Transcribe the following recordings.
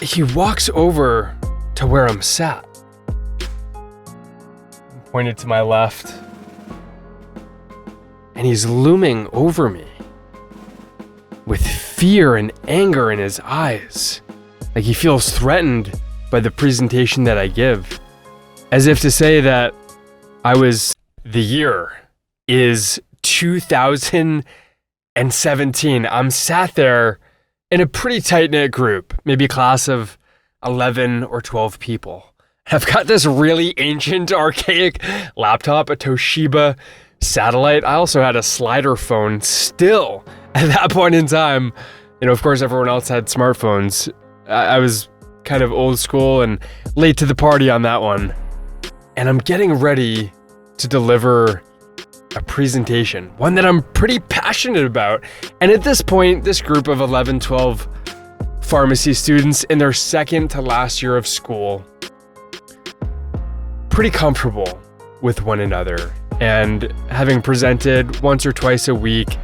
he walks over to where I'm sat. Pointed to my left. And he's looming over me with fear and anger in his eyes. Like he feels threatened by the presentation that I give. As if to say that the year is 2017. I'm sat there in a pretty tight-knit group, maybe a class of 11 or 12 people. I've got this really ancient, archaic laptop, a Toshiba satellite. I also had a slider phone still at that point in time. You know, of course, everyone else had smartphones. I was kind of old school and late to the party on that one. And I'm getting ready to deliver a presentation, one that I'm pretty passionate about. And at this point, this group of 11, 12 pharmacy students in their second to last year of school, pretty comfortable with one another. And having presented once or twice a week,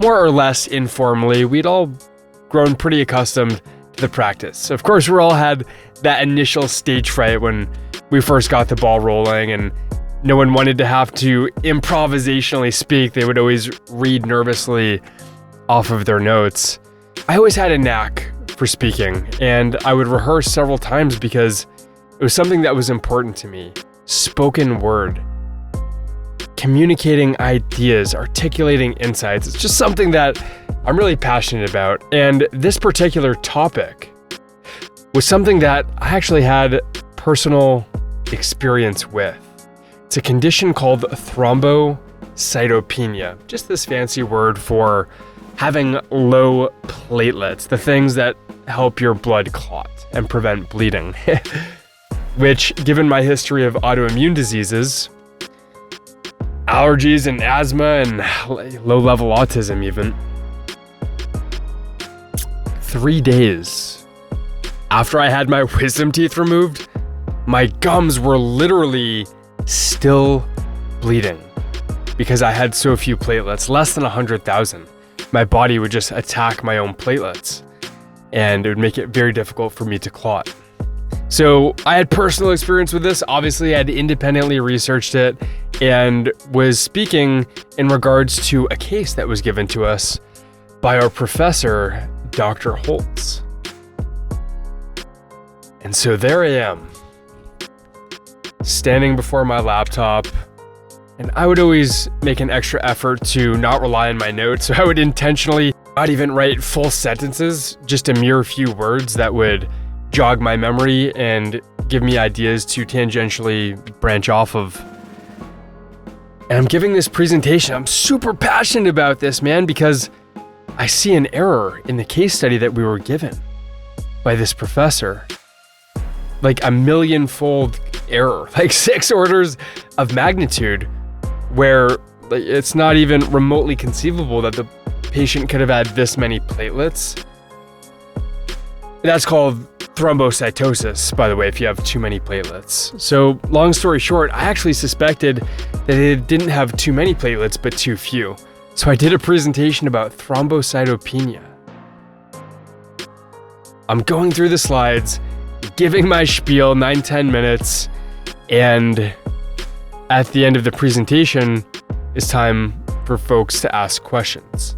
more or less informally, we'd all grown pretty accustomed to the practice. Of course, we all had that initial stage fright when we first got the ball rolling and no one wanted to have to improvisationally speak. They would always read nervously off of their notes. I always had a knack for speaking, and I would rehearse several times because it was something that was important to me. Spoken word, communicating ideas, articulating insights. It's just something that I'm really passionate about. And this particular topic was something that I actually had personal experience with. It's a condition called thrombocytopenia, just this fancy word for having low platelets, the things that help your blood clot and prevent bleeding. Which, given my history of autoimmune diseases, allergies and asthma and low-level autism even, 3 days after I had my wisdom teeth removed, my gums were literally still bleeding because I had so few platelets, less than 100,000. My body would just attack my own platelets and it would make it very difficult for me to clot. So I had personal experience with this. Obviously, I had independently researched it and was speaking in regards to a case that was given to us by our professor, Dr. Holtz. And so there I am, standing before my laptop, and I would always make an extra effort to not rely on my notes. So I would intentionally not even write full sentences, just a mere few words that would jog my memory and give me ideas to tangentially branch off of. And I'm giving this presentation. I'm super passionate about this, man, because I see an error in the case study that we were given by this professor. Like a millionfold error, like 6 orders of magnitude, where it's not even remotely conceivable that the patient could have had this many platelets. That's called thrombocytosis, by the way, if you have too many platelets. So long story short, I actually suspected that it didn't have too many platelets, but too few. So I did a presentation about thrombocytopenia. I'm going through the slides, giving my spiel, 9-10 minutes, and at the end of the presentation, it's time for folks to ask questions.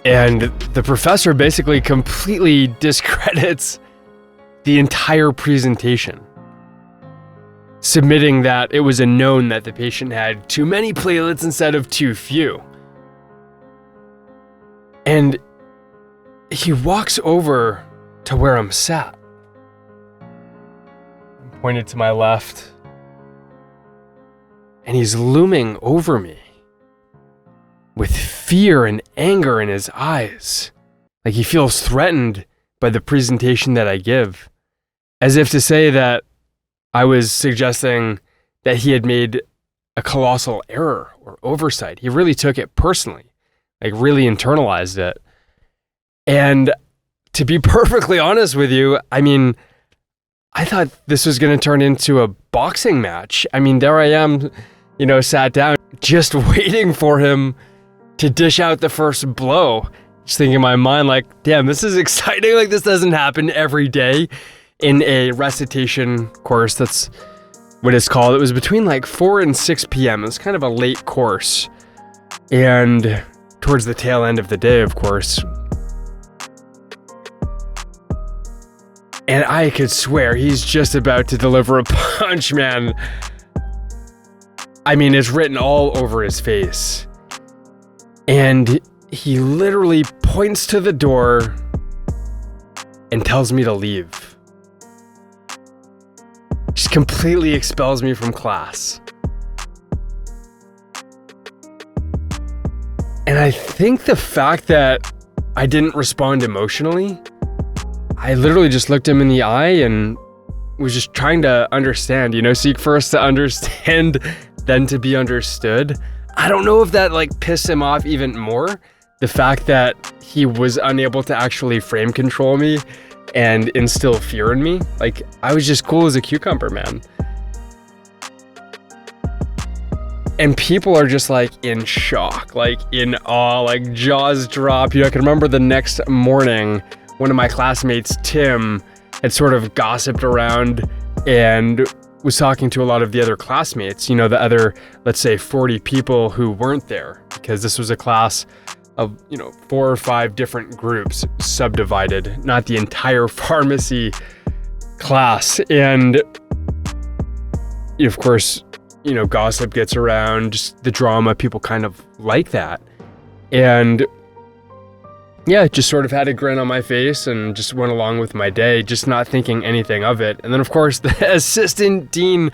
And the professor basically completely discredits the entire presentation, submitting that it was a known that the patient had too many platelets instead of too few. And he walks over to where I'm sat, pointed to my left, and he's looming over me with fear and anger in his eyes. Like he feels threatened by the presentation that I give, as if to say that I was suggesting that he had made a colossal error or oversight. He really took it personally, like really internalized it. And to be perfectly honest with you, I mean, I thought this was going to turn into a boxing match. I mean, there I am, sat down, just waiting for him to dish out the first blow. Just thinking in my mind, like, damn, this is exciting. Like, this doesn't happen every day in a recitation course. That's what it's called. It was between like 4 and 6 p.m. It was kind of a late course. And towards the tail end of the day, of course. And I could swear he's just about to deliver a punch, man. I mean, it's written all over his face. And he literally points to the door and tells me to leave. Just completely expels me from class. And I think the fact that I didn't respond emotionally, I literally just looked him in the eye and was just trying to understand, seek first to understand, then to be understood. I don't know if that like pissed him off even more. The fact that he was unable to actually frame control me and instill fear in me. Like, I was just cool as a cucumber, man. And people are just like in shock, like in awe, like jaws drop. I can remember the next morning, one of my classmates, Tim, had sort of gossiped around and was talking to a lot of the other classmates, the other, let's say 40 people who weren't there, because this was a class of, 4 or 5 different groups subdivided, not the entire pharmacy class. And of course, gossip gets around, just the drama, people kind of like that. And yeah, just sort of had a grin on my face and just went along with my day, just not thinking anything of it. And then of course, the assistant dean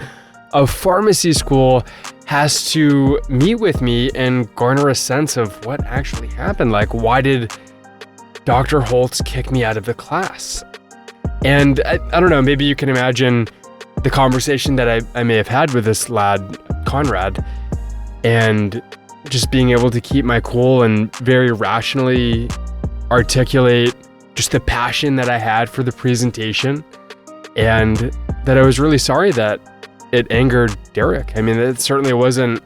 of pharmacy school has to meet with me and garner a sense of what actually happened. Like, why did Dr. Holtz kick me out of the class? And I don't know, maybe you can imagine the conversation that I may have had with this lad, Conrad, and just being able to keep my cool and very rationally articulate just the passion that I had for the presentation, and that I was really sorry that it angered Derek. I mean, it certainly wasn't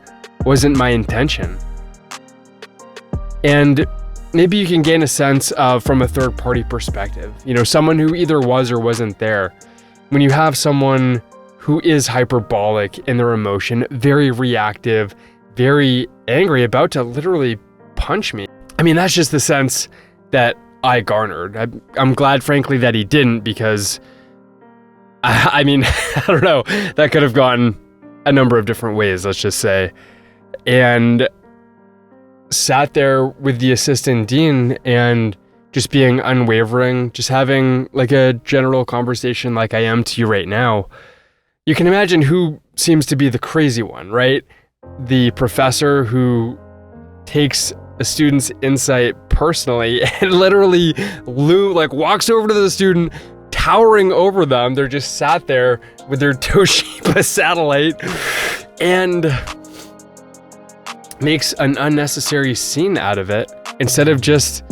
my intention. And maybe you can gain a sense of from a third party perspective, someone who either was or wasn't there. When you have someone who is hyperbolic in their emotion, very reactive, very angry, about to literally punch me. I mean, that's just the sense that I garnered. I'm glad, frankly, that he didn't, because I mean, I don't know, that could have gone a number of different ways, let's just say. And sat there with the assistant dean and just being unwavering, just having like a general conversation like I am to you right now. You can imagine who seems to be the crazy one, right? The professor who takes a student's insight personally and literally walks over to the student, towering over them. They're just sat there with their Toshiba satellite and makes an unnecessary scene out of it. Instead of just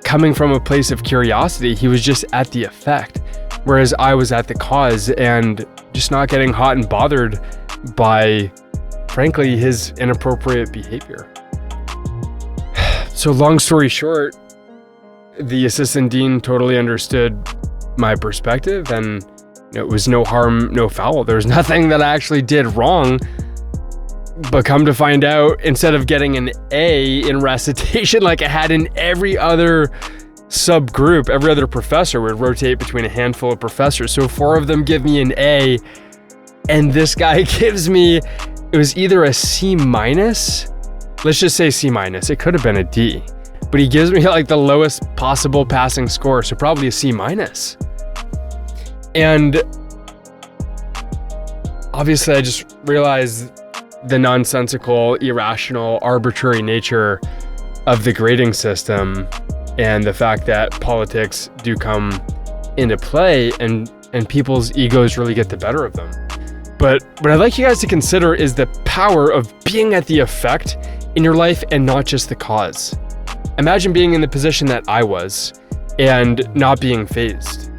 coming from a place of curiosity, he was just at the effect, whereas I was at the cause and just not getting hot and bothered by, frankly, his inappropriate behavior. So long story short, the assistant dean totally understood my perspective, and it was no harm, no foul. There was nothing that I actually did wrong. But come to find out, instead of getting an A in recitation like I had in every other subgroup, every other professor would rotate between a handful of professors. So 4 of them give me an A, and this guy gives me, it was either a C minus, let's just say C minus. It could have been a D, but he gives me like the lowest possible passing score, so probably a C minus. And obviously I just realized the nonsensical, irrational, arbitrary nature of the grading system, and the fact that politics do come into play, and people's egos really get the better of them. But what I'd like you guys to consider is the power of being at the effect in your life and not just the cause. Imagine being in the position that I was and not being fazed.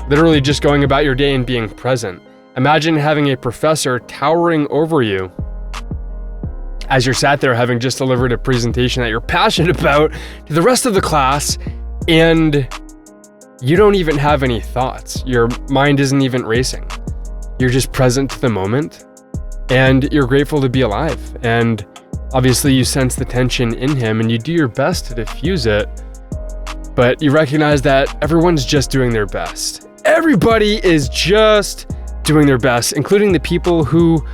Literally just going about your day and being present. Imagine having a professor towering over you as you're sat there having just delivered a presentation that you're passionate about to the rest of the class, and you don't even have any thoughts. Your mind isn't even racing. You're just present to the moment, and you're grateful to be alive. And obviously you sense the tension in him and you do your best to diffuse it, but you recognize that everyone's just doing their best. Everybody is just doing their best, including the people who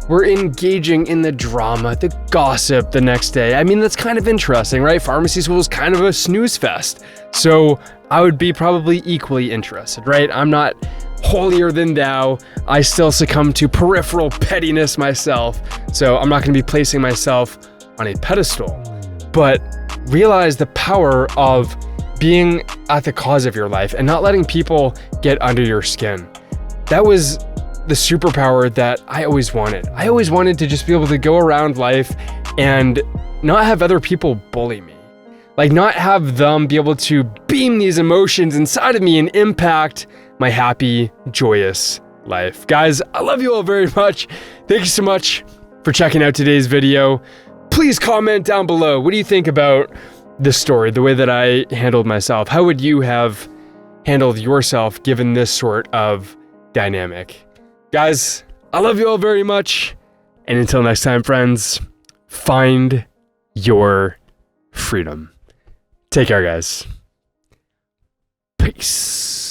were engaging in the drama, the gossip the next day. I mean, that's kind of interesting, right? Pharmacy school is kind of a snooze fest. So I would be probably equally interested, right? I'm not holier than thou. I still succumb to peripheral pettiness myself. So I'm not going to be placing myself on a pedestal, but realize the power of being at the cause of your life and not letting people get under your skin. That was the superpower that I always wanted. I always wanted to just be able to go around life and not have other people bully me. Like, not have them be able to beam these emotions inside of me and impact my happy, joyous life. Guys, I love you all very much. Thank you so much for checking out today's video. Please comment down below. What do you think about this story, the way that I handled myself? How would you have handled yourself given this sort of dynamic? Guys, I love you all very much. And until next time, friends, find your freedom. Take care, guys. Peace.